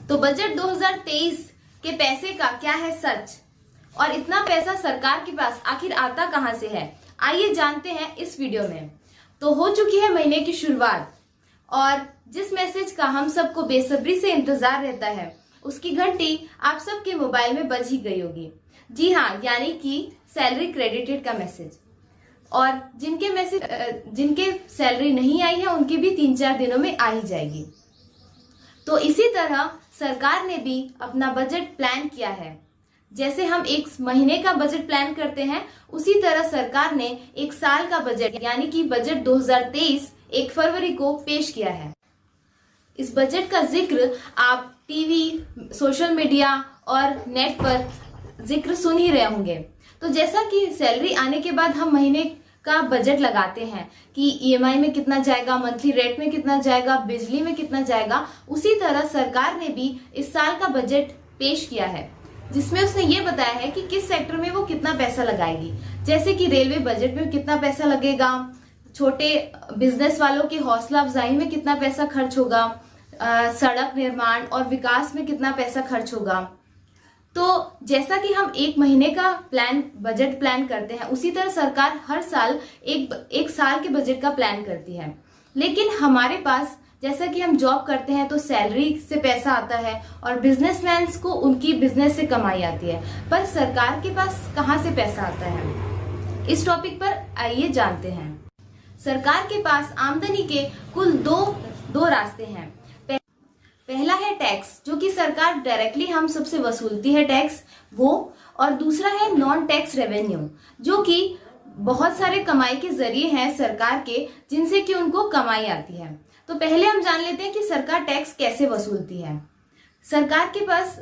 तो बजट 2023 के पैसे का क्या है सच, और इतना पैसा सरकार के पास आखिर आता कहां से है, आइए जानते हैं इस वीडियो में। तो हो चुकी है महीने की शुरुआत, और जिस मैसेज का हम सबको बेसब्री से इंतजार रहता है उसकी घंटी आप सबके मोबाइल में बज ही गई होगी। जी हाँ, यानी कि सैलरी क्रेडिटेड का मैसेज। और जिनके सैलरी नहीं आई है उनकी भी 3-4 दिनों में आ ही जाएगी। तो इसी तरह सरकार ने भी अपना बजट प्लान किया है। जैसे हम एक महीने का बजट प्लान करते हैं, उसी तरह सरकार ने एक साल का बजट यानी कि बजट 2023 1 फरवरी को पेश किया है। इस बजट का जिक्र आप टीवी, सोशल मीडिया और नेट पर जिक्र सुन ही रहे होंगे। तो जैसा कि सैलरी आने के बाद हम महीने का बजट लगाते हैं कि ईएमआई में कितना जाएगा, मंथली रेंट में कितना जाएगा, बिजली में कितना जाएगा, उसी तरह सरकार ने भी इस साल का बजट पेश किया है, जिसमें उसने ये बताया है कि किस सेक्टर में वो कितना पैसा लगाएगी। जैसे कि रेलवे बजट में कितना पैसा लगेगा, छोटे बिजनेस वालों की हौसला अफजाई में कितना पैसा खर्च होगा, सड़क निर्माण और विकास में कितना पैसा खर्च होगा। तो जैसा कि हम एक महीने का बजट प्लान करते हैं, उसी तरह सरकार हर साल एक साल के बजट का प्लान करती है। लेकिन हमारे पास, जैसा कि हम जॉब करते हैं तो सैलरी से पैसा आता है और बिजनेसमैन को उनकी बिजनेस से कमाई आती है, पर सरकार के पास कहाँ से पैसा आता है, इस टॉपिक पर आइए जानते हैं। सरकार के पास आमदनी के कुल दो रास्ते हैं। पहला है टैक्स, जो कि सरकार डायरेक्टली हम सबसे वसूलती है टैक्स वो, और दूसरा है नॉन टैक्स रेवेन्यू, जो कि बहुत सारे कमाई के जरिए हैं सरकार के, जिनसे कि उनको कमाई आती है। तो पहले हम जान लेते हैं कि सरकार टैक्स कैसे वसूलती है। सरकार के पास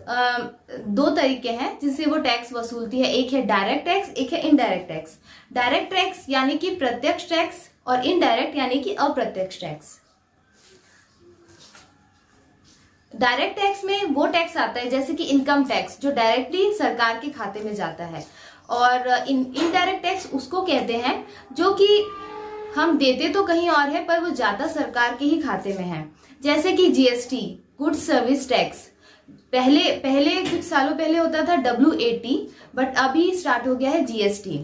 2 तरीके हैं जिससे वो टैक्स वसूलती है। एक है डायरेक्ट टैक्स, एक है इनडायरेक्ट टैक्स। डायरेक्ट टैक्स यानी कि प्रत्यक्ष टैक्स, और इनडायरेक्ट यानी कि अप्रत्यक्ष टैक्स। डायरेक्ट टैक्स में वो टैक्स आता है जैसे कि इनकम टैक्स, जो डायरेक्टली सरकार के खाते में जाता है, और इनडायरेक्ट टैक्स उसको कहते हैं जो कि हम देते तो कहीं और है पर वो ज्यादा सरकार के ही खाते में है। जैसे कि जीएसटी, गुड्स सर्विस टैक्स, पहले कुछ सालों पहले होता था WAT, बट अभी स्टार्ट हो गया है जीएसटी,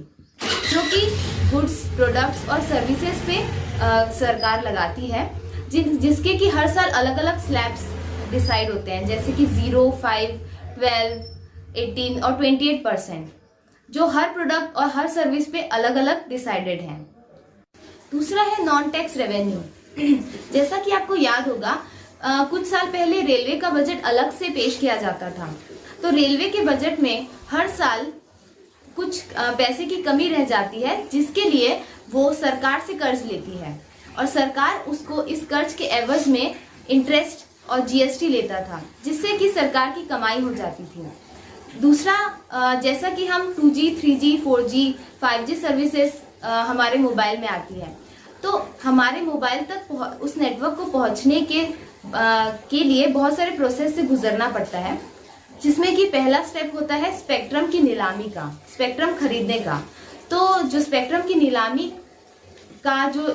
जो कि गुड्स, प्रोडक्ट्स और सर्विसेज पे सरकार लगाती है, जिसके कि हर साल अलग अलग स्लैब्स डिसाइड होते हैं, जैसे कि 0, 5, 12, 18 और 28%, जो हर प्रोडक्ट और हर सर्विस पे अलग अलग डिसाइडेड हैं। दूसरा है नॉन टैक्स रेवेन्यू। जैसा कि आपको याद होगा, कुछ साल पहले रेलवे का बजट अलग से पेश किया जाता था। तो रेलवे के बजट में हर साल कुछ पैसे की कमी रह जाती है, जिसके लिए वो सरकार से कर्ज लेती है, और सरकार उसको इस कर्ज के एवज में इंटरेस्ट और जीएसटी लेता था, जिससे कि सरकार की कमाई हो जाती थी। दूसरा, जैसा कि हम 2G, 3G, 4G, 5G services हमारे मोबाइल में आती है, तो हमारे मोबाइल तक उस नेटवर्क को पहुंचने के लिए बहुत सारे प्रोसेस से गुजरना पड़ता है, जिसमें कि पहला स्टेप होता है स्पेक्ट्रम की नीलामी का, स्पेक्ट्रम खरीदने का। तो जो स्पेक्ट्रम की नीलामी का जो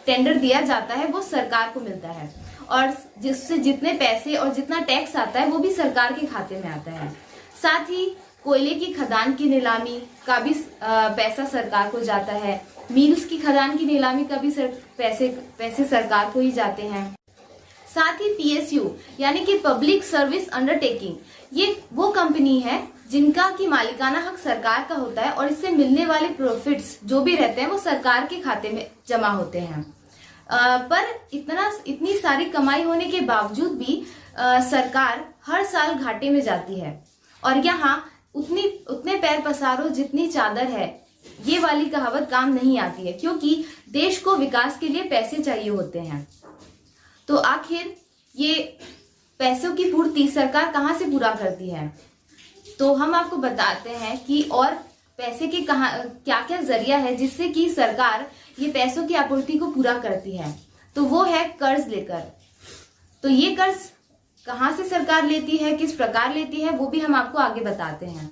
टेंडर दिया जाता है वो सरकार को मिलता है, और जिससे जितने पैसे और जितना टैक्स आता है वो भी सरकार के खाते में आता है। साथ ही कोयले की खदान की नीलामी का भी पैसा सरकार को जाता है। मिल्स की खदान की नीलामी का भी पैसे सरकार को ही जाते हैं। साथ ही PSU यानी कि पब्लिक सर्विस अंडरटेकिंग, ये वो कंपनी है जिनका की मालिकाना हक सरकार का होता है, और इससे मिलने वाले प्रॉफिट्स जो भी रहते हैं वो सरकार के खाते में जमा होते हैं। पर इतनी सारी कमाई होने के बावजूद भी सरकार हर साल घाटे में जाती है, और यहाँ उतने पैर पसारो जितनी चादर है, ये वाली कहावत काम नहीं आती है, क्योंकि देश को विकास के लिए पैसे चाहिए होते हैं। तो आखिर ये पैसों की पूर्ति सरकार कहाँ से पूरा करती है, तो हम आपको बताते हैं कि और पैसे के क्या क्या जरिया है जिससे कि सरकार ये पैसों की आपूर्ति को पूरा करती है। तो वो है कर्ज लेकर। तो ये कर्ज कहाँ से सरकार लेती है, किस प्रकार लेती है, वो भी हम आपको आगे बताते हैं।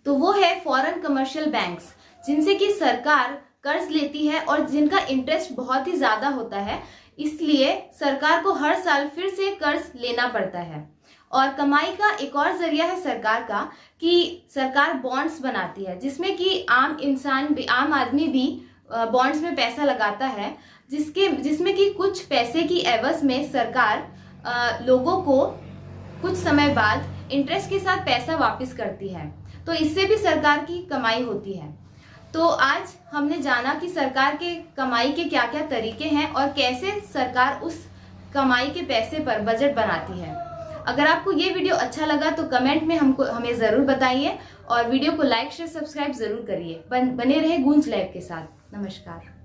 तो वो है फॉरेन कमर्शियल बैंक्स, जिनसे कि सरकार कर्ज लेती है और जिनका इंटरेस्ट बहुत ही ज्यादा होता है। इसलिए सरकार को हर साल फिर से कर्ज लेना पड़ता है। और कमाई का एक और जरिया है सरकार का कि सरकार बॉन्ड्स बनाती है, जिसमें कि आम आदमी भी बॉन्ड्स में पैसा लगाता है, जिसमें कि कुछ पैसे की एवज में सरकार लोगों को कुछ समय बाद इंटरेस्ट के साथ पैसा वापस करती है। तो इससे भी सरकार की कमाई होती है। तो आज हमने जाना कि सरकार के कमाई के क्या क्या तरीके हैं और कैसे सरकार उस कमाई के पैसे पर बजट बनाती है। अगर आपको ये वीडियो अच्छा लगा तो कमेंट में हमें ज़रूर बताइए और वीडियो को लाइक शेयर सब्सक्राइब ज़रूर करिए। बने रहे गूंज लैब के साथ। नमस्कार।